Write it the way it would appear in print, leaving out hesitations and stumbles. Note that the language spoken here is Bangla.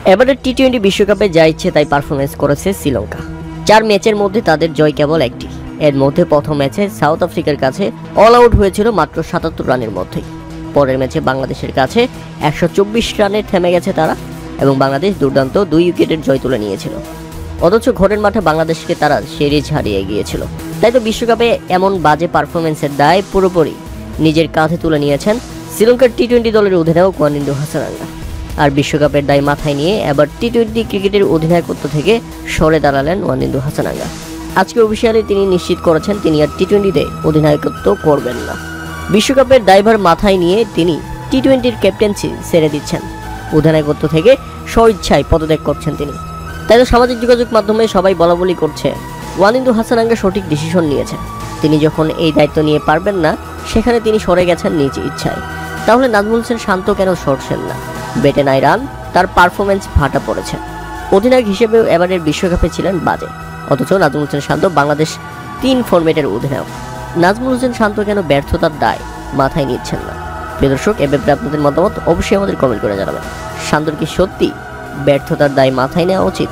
এবারে টি-20 বিশ্বকাপে যা ইচ্ছে তাই পারফরমেন্স করেছে শ্রীলঙ্কা। 4 ম্যাচের মধ্যে তাদের জয় কেবল একটি। এর মধ্যে প্রথম ম্যাচে সাউথ আফ্রিকার কাছে অল আউট হয়েছিল মাত্র 77 রানের মধ্যেই। পরের ম্যাচে বাংলাদেশের কাছে 124 রানে থেমে গেছে তারা এবং বাংলাদেশ দুর্দান্ত 2 উইকেটের জয় তুলে নিয়েছিল। অথচ ঘরের মাঠে বাংলাদেশকে তারা সিরিজ হারিয়ে গিয়েছিল। তাই তো বিশ্বকাপে এমন বাজে পারফরমেন্সের দায় পুরোপুরি নিজের কাঁধে তুলে নিয়েছেন শ্রীলঙ্কার টি-20 দলের অধিনায়ক ওয়ানিন্দু হাসানাঙ্গা। আর বিশ্বকাপের দায় মাথায় নিয়ে এবার টি-20 ক্রিকেটের অধিনায়কত্ব থেকে সরে দাঁড়ালেন ওয়ানিন্দু হাসানাঙ্গা। আজকে অফিসিয়ালি তিনি নিশ্চিত করেছেন তিনি আর টি-20-তে অধিনায়কত্ব করবেন না। বিশ্বকাপের দায়ভার মাথায় নিয়ে তিনি টি-20-র ক্যাপ্টেন্সি ছেড়ে দিচ্ছেন। অধিনায়কত্ব থেকে স্বইচ্ছায় পদত্যাগ করছেন তিনি। তাই তো সামাজিক যোগাযোগ মাধ্যমে সবাই বলাবলি করছে ওয়ানিন্দু হাসানাঙ্গা সঠিক ডিসিশন নিয়েছেন। তিনি যখন এই দায়িত্ব নিয়ে পারবেন না সেখানে তিনি সরে গেছেন নিজ ইচ্ছায়। তাহলে নাজমুল হোসেন শান্ত কেন সরছেন না? বেটে নাই রান, তার পারফরমেন্স ভাটা পড়েছে। অধিনায়ক হিসেবেও এবারের বিশ্বকাপে ছিলেন বাজে। অথচ নাজমুল হোসেন শান্ত বাংলাদেশ 3 ফরম্যাটের অধিনায়ক। নাজমুল হোসেন শান্ত কেন ব্যর্থতার দায় মাথায় নিচ্ছেন না? প্রিয় দর্শক, এ ব্যাপারে আপনাদের মতামত অবশ্যই আমাদের কমেন্ট করে জানাবেন। শান্তর কি সত্যি ব্যর্থতার দায় মাথায় নেওয়া উচিত?